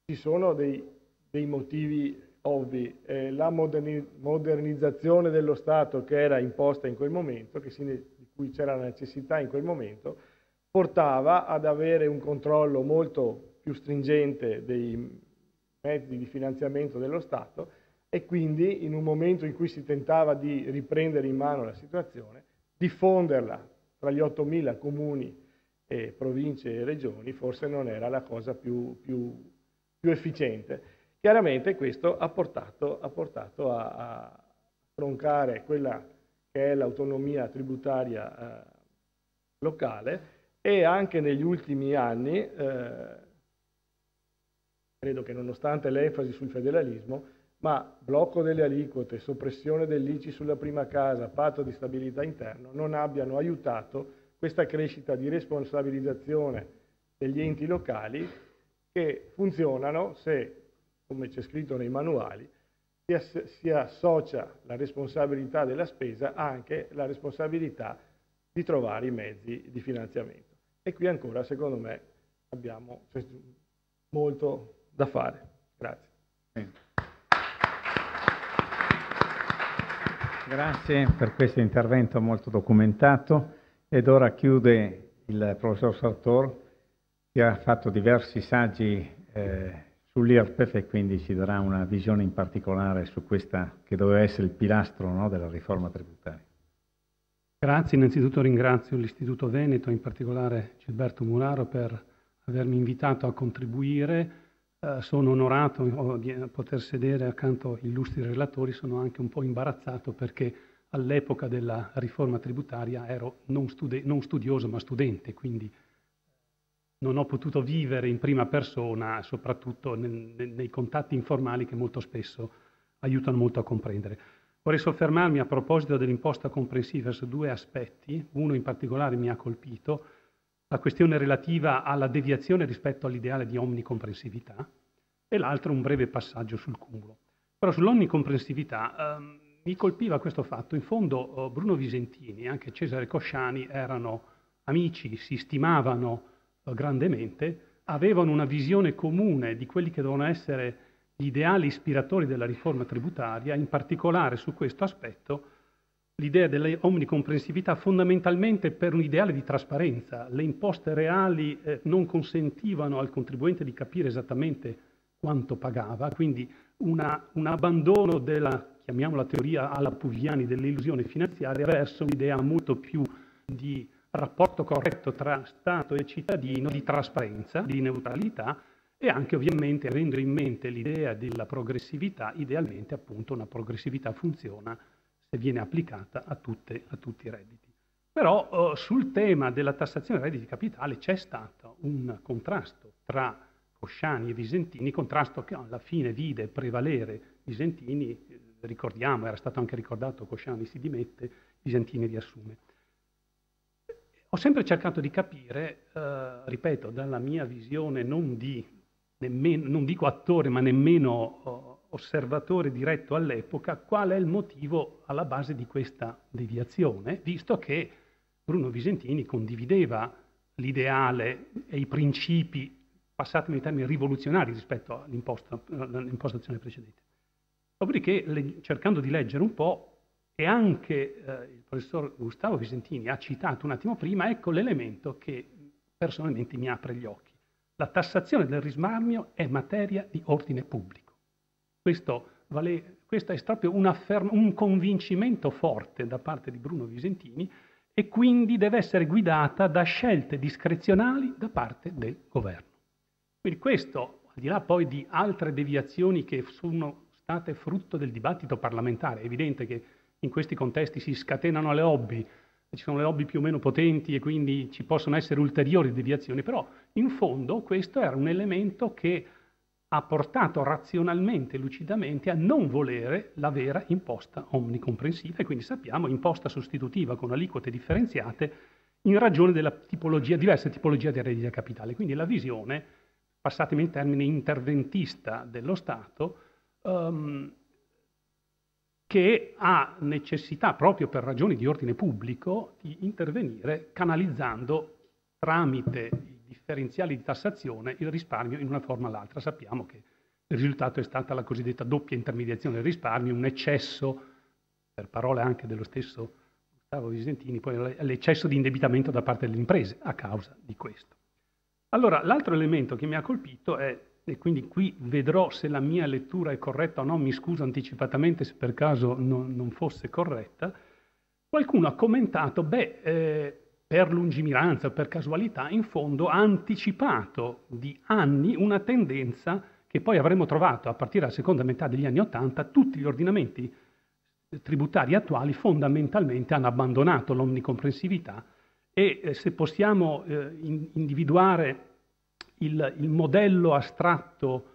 ci sono dei motivi ovvi. La modernizzazione dello Stato che era imposta in quel momento, di cui c'era la necessità in quel momento, portava ad avere un controllo molto più stringente dei mezzi di finanziamento dello Stato e quindi in un momento in cui si tentava di riprendere in mano la situazione, diffonderla tra gli 8.000 comuni, e province e regioni forse non era la cosa più efficiente. Chiaramente questo ha portato a troncare quella che è l'autonomia tributaria locale e anche negli ultimi anni, credo che nonostante l'enfasi sul federalismo, ma blocco delle aliquote, soppressione dell'ICI sulla prima casa, patto di stabilità interno, non abbiano aiutato questa crescita di responsabilizzazione degli enti locali che funzionano se, come c'è scritto nei manuali, si associa la responsabilità della spesa anche la responsabilità di trovare i mezzi di finanziamento. E qui ancora, secondo me, abbiamo molto da fare. Grazie. Grazie per questo intervento molto documentato ed ora chiude il professor Sartor, che ha fatto diversi saggi sull'IRPEF e quindi ci darà una visione in particolare su questa che doveva essere il pilastro, no, della riforma tributaria. Grazie, innanzitutto ringrazio l'Istituto Veneto, in particolare Gilberto Muraro, per avermi invitato a contribuire. Sono onorato di poter sedere accanto agli illustri relatori, sono anche un po' imbarazzato perché all'epoca della riforma tributaria ero non studioso ma studente, quindi non ho potuto vivere in prima persona, soprattutto nei contatti informali che molto spesso aiutano molto a comprendere. Vorrei soffermarmi a proposito dell'imposta comprensiva su due aspetti. Uno in particolare mi ha colpito, la questione relativa alla deviazione rispetto all'ideale di omnicomprensività e l'altro un breve passaggio sul cumulo. Però sull'omnicomprensività mi colpiva questo fatto. In fondo Bruno Visentini e anche Cesare Cosciani erano amici, si stimavano grandemente, avevano una visione comune di quelli che dovevano essere gli ideali ispiratori della riforma tributaria, in particolare su questo aspetto l'idea dell'omnicomprensività fondamentalmente per un ideale di trasparenza. Le imposte reali non consentivano al contribuente di capire esattamente quanto pagava, quindi un abbandono della, chiamiamola teoria alla Pugliani, dell'illusione finanziaria verso un'idea molto più di rapporto corretto tra Stato e cittadino, di trasparenza, di neutralità e anche ovviamente avendo in mente l'idea della progressività, idealmente appunto una progressività funziona se viene applicata a tutti i redditi. Però sul tema della tassazione dei redditi di capitale c'è stato un contrasto tra Cosciani e Visentini, contrasto che alla fine vide prevalere Visentini, ricordiamo, era stato anche ricordato, Cosciani si dimette, Visentini riassume. Ho sempre cercato di capire, ripeto, dalla mia visione non dico attore, ma nemmeno osservatore diretto all'epoca, qual è il motivo alla base di questa deviazione, visto che Bruno Visentini condivideva l'ideale e i principi, passatemi i termini, rivoluzionari rispetto all'impostazione precedente. Dopodiché, cercando di leggere un po', e anche il professor Gustavo Visentini ha citato un attimo prima, ecco l'elemento che personalmente mi apre gli occhi. La tassazione del risparmio è materia di ordine pubblico. Questo è proprio un convincimento forte da parte di Bruno Visentini e quindi deve essere guidata da scelte discrezionali da parte del governo. Quindi questo, al di là poi di altre deviazioni che sono state frutto del dibattito parlamentare, è evidente che in questi contesti si scatenano le lobby, ci sono le lobby più o meno potenti e quindi ci possono essere ulteriori deviazioni, però in fondo questo era un elemento che ha portato razionalmente e lucidamente a non volere la vera imposta omnicomprensiva e quindi sappiamo imposta sostitutiva con aliquote differenziate in ragione della diverse tipologie di reddito capitale. Quindi la visione, passatemi in termini, interventista dello Stato, che ha necessità, proprio per ragioni di ordine pubblico, di intervenire canalizzando tramite i differenziali di tassazione il risparmio in una forma o l'altra. Sappiamo che il risultato è stata la cosiddetta doppia intermediazione del risparmio, un eccesso, per parole anche dello stesso Gustavo Visentini, poi l'eccesso di indebitamento da parte delle imprese a causa di questo. Allora, l'altro elemento che mi ha colpito è, e quindi qui vedrò se la mia lettura è corretta o no, mi scuso anticipatamente se per caso non fosse corretta, qualcuno ha commentato, per lungimiranza, per casualità, in fondo ha anticipato di anni una tendenza che poi avremmo trovato a partire dalla seconda metà degli anni '80, tutti gli ordinamenti tributari attuali fondamentalmente hanno abbandonato l'omnicomprensività e se possiamo individuare il modello astratto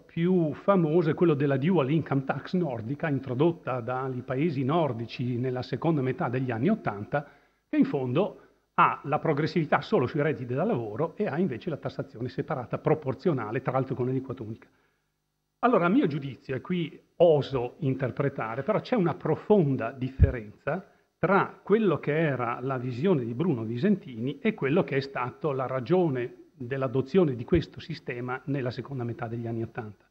più famoso è quello della dual income tax nordica introdotta dai paesi nordici nella seconda metà degli anni '80, che in fondo ha la progressività solo sui redditi da lavoro e ha invece la tassazione separata proporzionale, tra l'altro con aliquota unica. Allora, a mio giudizio, e qui oso interpretare, però c'è una profonda differenza tra quello che era la visione di Bruno Visentini e quello che è stato la ragione dell'adozione di questo sistema nella seconda metà degli anni '80.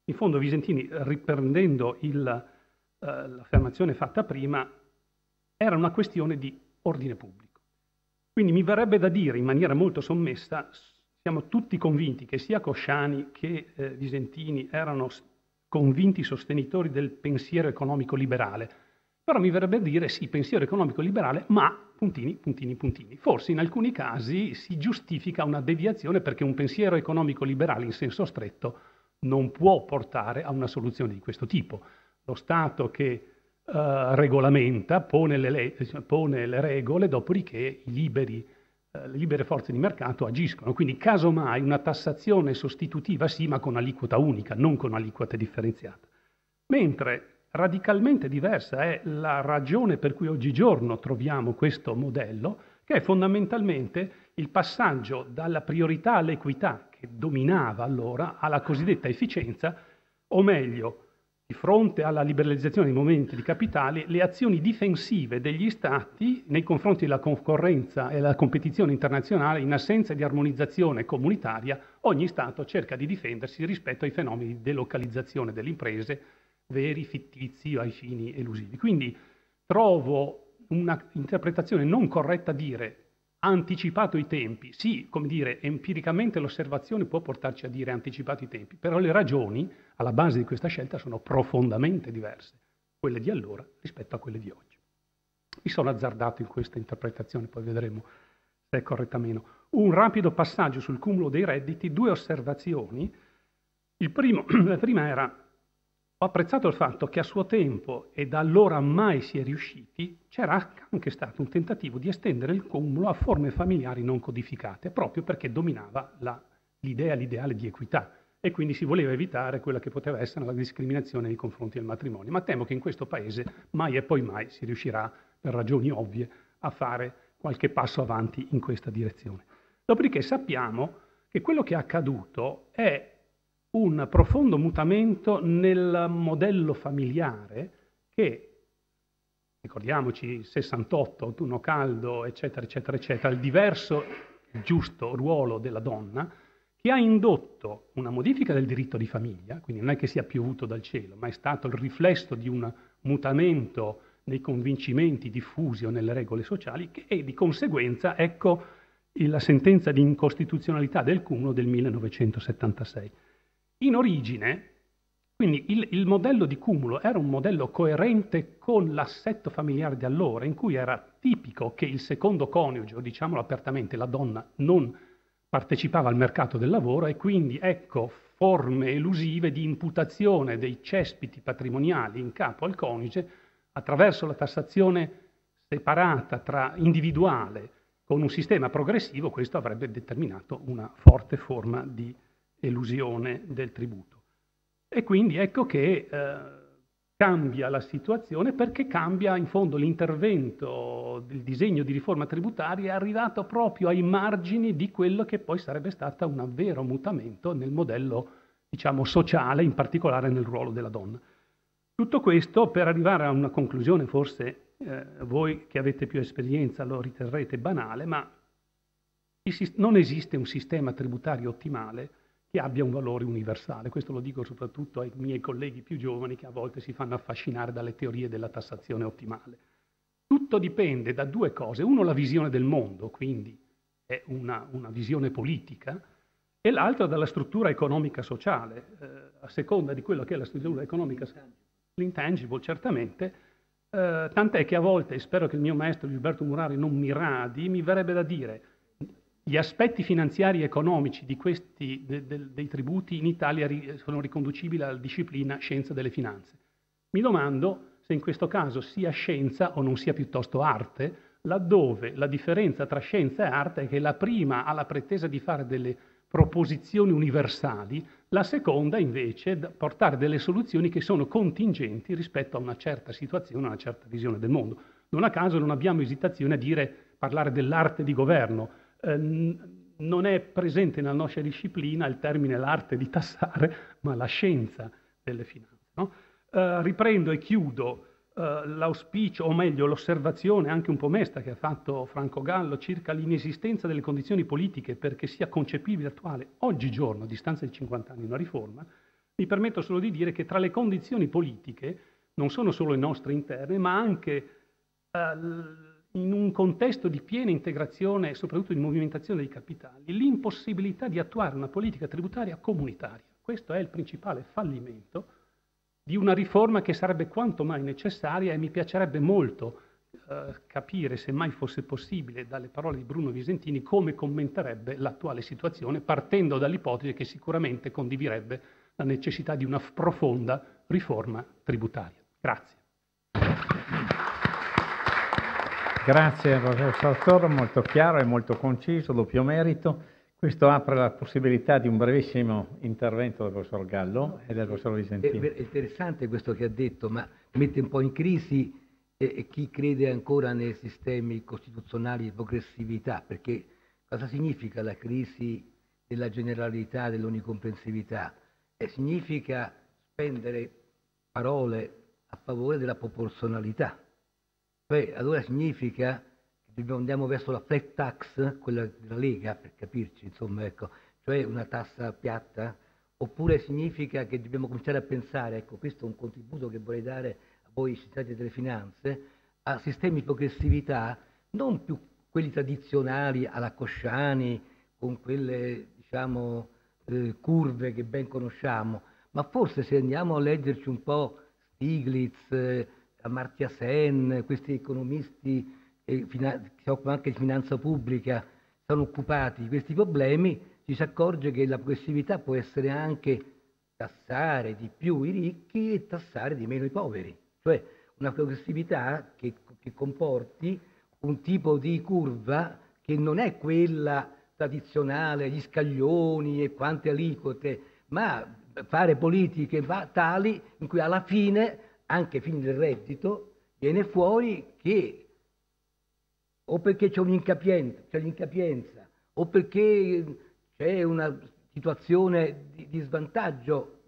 In fondo Visentini, riprendendo l'affermazione fatta prima, era una questione di ordine pubblico. Quindi mi verrebbe da dire in maniera molto sommessa, siamo tutti convinti che sia Cosciani che Visentini erano convinti sostenitori del pensiero economico liberale, però mi verrebbe a dire sì, pensiero economico liberale, ma puntini, puntini, puntini. Forse in alcuni casi si giustifica una deviazione perché un pensiero economico liberale in senso stretto non può portare a una soluzione di questo tipo. Lo Stato che regolamenta, pone le regole, dopodiché le libere forze di mercato agiscono. Quindi casomai una tassazione sostitutiva sì, ma con aliquota unica, non con aliquota differenziata. Mentre radicalmente diversa è la ragione per cui oggigiorno troviamo questo modello, che è fondamentalmente il passaggio dalla priorità all'equità che dominava allora alla cosiddetta efficienza, o meglio, di fronte alla liberalizzazione dei movimenti di capitali, le azioni difensive degli Stati nei confronti della concorrenza e della competizione internazionale, in assenza di armonizzazione comunitaria, ogni Stato cerca di difendersi rispetto ai fenomeni di delocalizzazione delle imprese, veri, fittizi o ai fini elusivi. Quindi trovo una interpretazione non corretta dire ha anticipato i tempi. Sì, come dire, empiricamente l'osservazione può portarci a dire ha anticipato i tempi, però le ragioni alla base di questa scelta sono profondamente diverse, quelle di allora rispetto a quelle di oggi. Mi sono azzardato in questa interpretazione, poi vedremo se è corretta o meno. Un rapido passaggio sul cumulo dei redditi, due osservazioni. La prima era: ho apprezzato il fatto che a suo tempo, e da allora mai si è riusciti, c'era anche stato un tentativo di estendere il cumulo a forme familiari non codificate, proprio perché dominava l'ideale di equità e quindi si voleva evitare quella che poteva essere la discriminazione nei confronti del matrimonio. Ma temo che in questo Paese mai e poi mai si riuscirà, per ragioni ovvie, a fare qualche passo avanti in questa direzione. Dopodiché sappiamo che quello che è accaduto è un profondo mutamento nel modello familiare che, ricordiamoci, il 68, autunno caldo, eccetera, eccetera, eccetera, il diverso giusto ruolo della donna, che ha indotto una modifica del diritto di famiglia, quindi non è che sia piovuto dal cielo, ma è stato il riflesso di un mutamento nei convincimenti diffusi o nelle regole sociali, e di conseguenza ecco la sentenza di incostituzionalità del cumulo del 1976. In origine, quindi il modello di cumulo era un modello coerente con l'assetto familiare di allora, in cui era tipico che il secondo coniuge, o diciamolo apertamente, la donna, non partecipava al mercato del lavoro, e quindi ecco forme elusive di imputazione dei cespiti patrimoniali in capo al coniuge attraverso la tassazione separata tra individuale con un sistema progressivo. Questo avrebbe determinato una forte forma di elusione del tributo. E quindi ecco che cambia la situazione, perché cambia in fondo l'intervento del disegno di riforma tributaria, è arrivato proprio ai margini di quello che poi sarebbe stato un vero mutamento nel modello, diciamo, sociale, in particolare nel ruolo della donna. Tutto questo per arrivare a una conclusione, forse voi che avete più esperienza lo riterrete banale, ma non esiste un sistema tributario ottimale che abbia un valore universale. Questo lo dico soprattutto ai miei colleghi più giovani, che a volte si fanno affascinare dalle teorie della tassazione ottimale. Tutto dipende da due cose: uno, la visione del mondo, quindi è una visione politica, e l'altro dalla struttura economica sociale. A seconda di quello che è la struttura economica, l'intangible certamente, tant'è che a volte, e spero che il mio maestro Gilberto Muraro non mi radi, mi verrebbe da dire: gli aspetti finanziari e economici di questi, dei tributi in Italia sono riconducibili alla disciplina scienza delle finanze. Mi domando se in questo caso sia scienza o non sia piuttosto arte, laddove la differenza tra scienza e arte è che la prima ha la pretesa di fare delle proposizioni universali, la seconda invece portare delle soluzioni che sono contingenti rispetto a una certa situazione, a una certa visione del mondo. Non a caso non abbiamo esitazione a parlare dell'arte di governo. Non è presente nella nostra disciplina il termine l'arte di tassare, ma la scienza delle finanze, no? Riprendo e chiudo l'auspicio, o meglio l'osservazione anche un po' mesta che ha fatto Franco Gallo circa l'inesistenza delle condizioni politiche perché sia concepibile e attuale oggigiorno, a distanza di 50 anni, una riforma. Mi permetto solo di dire che tra le condizioni politiche non sono solo le nostre interne, ma anche in un contesto di piena integrazione e soprattutto di movimentazione dei capitali, l'impossibilità di attuare una politica tributaria comunitaria. Questo è il principale fallimento di una riforma che sarebbe quanto mai necessaria, e mi piacerebbe molto capire, se mai fosse possibile, dalle parole di Bruno Visentini, come commenterebbe l'attuale situazione, partendo dall'ipotesi che sicuramente condividerebbe la necessità di una profonda riforma tributaria. Grazie. Grazie professor Toro, molto chiaro e molto conciso, doppio merito. Questo apre la possibilità di un brevissimo intervento del professor Gallo e del professor Visentini. È interessante questo che ha detto, ma mette un po' in crisi chi crede ancora nei sistemi costituzionali di progressività, perché cosa significa la crisi della generalità, dell'onicomprensività? Significa spendere parole a favore della proporzionalità. Cioè, allora significa che andiamo verso la flat tax, quella della Lega, per capirci, insomma, ecco, cioè una tassa piatta, oppure significa che dobbiamo cominciare a pensare, ecco, questo è un contributo che vorrei dare a voi scienziati delle finanze, a sistemi di progressività, non più quelli tradizionali alla Cosciani, con quelle, diciamo, curve che ben conosciamo, ma forse se andiamo a leggerci un po' Stiglitz, Amartya Sen, questi economisti che si occupano anche di finanza pubblica, sono occupati di questi problemi, ci si accorge che la progressività può essere anche tassare di più i ricchi e tassare di meno i poveri, cioè una progressività che comporti un tipo di curva che non è quella tradizionale, gli scaglioni e quante aliquote, ma fare politiche tali in cui alla fine, anche ai fini del reddito, viene fuori che o perché c'è l'incapienza, o perché c'è una situazione di svantaggio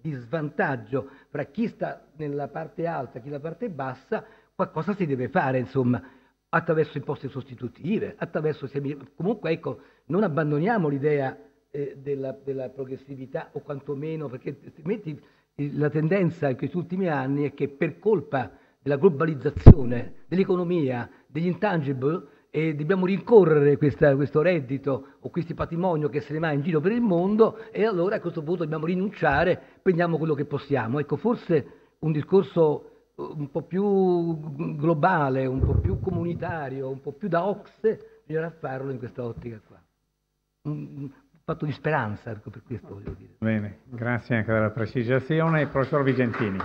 fra chi sta nella parte alta e chi nella parte bassa, qualcosa si deve fare, insomma, attraverso imposte sostitutive, comunque ecco, non abbandoniamo l'idea della progressività, o quantomeno, perché altrimenti la tendenza in questi ultimi anni è che per colpa della globalizzazione, dell'economia, degli intangible, dobbiamo rincorrere questo reddito o questo patrimonio che se ne va in giro per il mondo, e allora a questo punto dobbiamo rinunciare, prendiamo quello che possiamo. Ecco, forse un discorso un po' più globale, un po' più comunitario, un po' più da OCSE, bisognerà farlo in questa ottica qua. Un fatto di speranza, ecco, per questo voglio dire. Bene, grazie anche della precisazione. Professor Vigentini.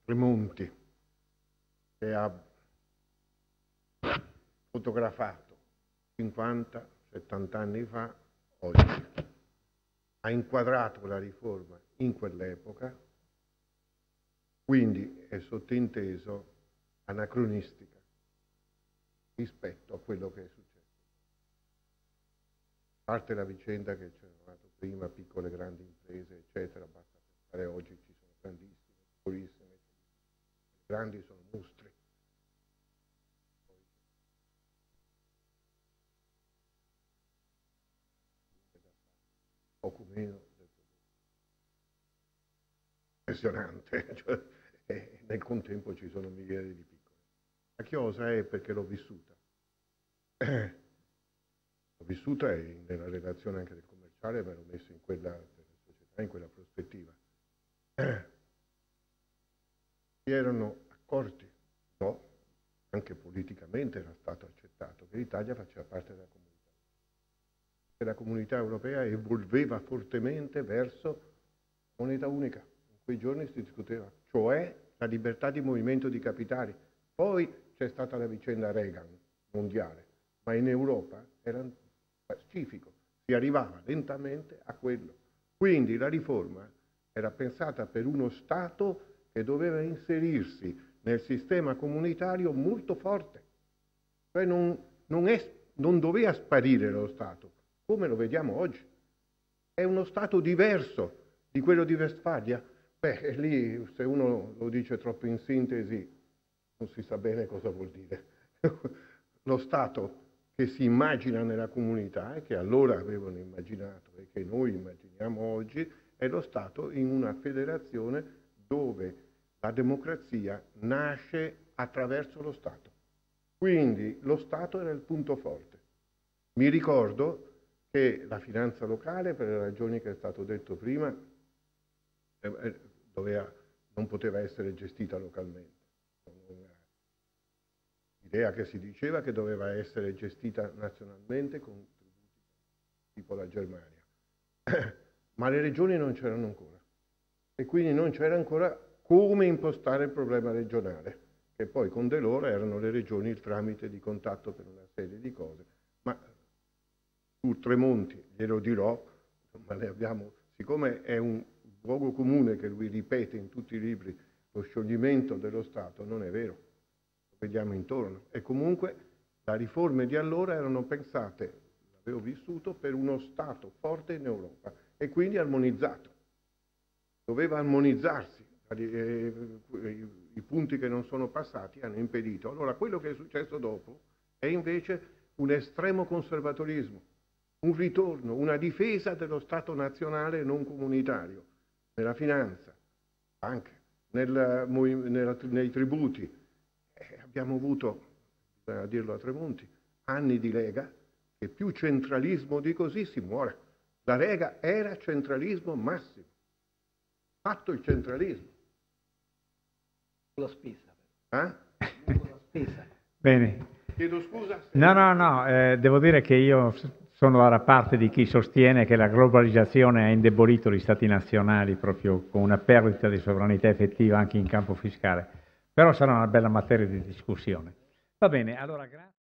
Tremonti, che ha fotografato 50-70 anni fa, oggi, ha inquadrato la riforma in quell'epoca, quindi è sottinteso anacronistica rispetto a quello che è successo. A parte la vicenda che c'era prima, piccole e grandi imprese, eccetera, basta pensare oggi ci sono grandissime, piccolissime, grandi sono mostri. Poco meno impressionante, cioè, nel contempo ci sono migliaia di piccole. La chiosa è perché l'ho vissuta. L'ho vissuta nella relazione anche del commerciale, me l'ho messo in quella della società, in quella prospettiva. Si erano accorti, no, anche politicamente era stato accettato che l'Italia faceva parte della comunità. Che la comunità europea evolveva fortemente verso moneta unica. In quei giorni si discuteva, cioè la libertà di movimento di capitali. Poi c'è stata la vicenda Reagan mondiale, ma in Europa era pacifico, si arrivava lentamente a quello. Quindi la riforma era pensata per uno Stato che doveva inserirsi nel sistema comunitario molto forte. Cioè non doveva sparire lo Stato, come lo vediamo oggi. È uno Stato diverso di quello di Westfalia. Beh, lì se uno lo dice troppo in sintesi non si sa bene cosa vuol dire. Lo Stato che si immagina nella comunità e che allora avevano immaginato e che noi immaginiamo oggi è lo Stato in una federazione dove la democrazia nasce attraverso lo Stato. Quindi lo Stato era il punto forte. Mi ricordo che la finanza locale, per le ragioni che è stato detto prima, non poteva essere gestita localmente. L'idea che si diceva che doveva essere gestita nazionalmente con tributi tipo la Germania. Ma le regioni non c'erano ancora. E quindi non c'era ancora come impostare il problema regionale, che poi con De Loro erano le regioni il tramite di contatto per una serie di cose. Ma su Tremonti, glielo dirò, ma ne abbiamo, siccome è un luogo comune che lui ripete in tutti i libri, lo scioglimento dello Stato, non è vero, lo vediamo intorno. E comunque le riforme di allora erano pensate, l'avevo vissuto, per uno Stato forte in Europa e quindi armonizzato. Doveva armonizzarsi, i punti che non sono passati hanno impedito. Allora quello che è successo dopo è invece un estremo conservatorismo, un ritorno, una difesa dello Stato nazionale non comunitario, nella finanza, anche nei tributi. Abbiamo avuto, bisogna dirlo a Tremonti, anni di Lega, che più centralismo di così si muore. La Lega era centralismo massimo, fatto il centralismo. La spesa. La spesa. Bene. Chiedo scusa? No, devo dire che io sono dalla parte di chi sostiene che la globalizzazione ha indebolito gli Stati nazionali proprio con una perdita di sovranità effettiva anche in campo fiscale. Però sarà una bella materia di discussione. Va bene, allora grazie.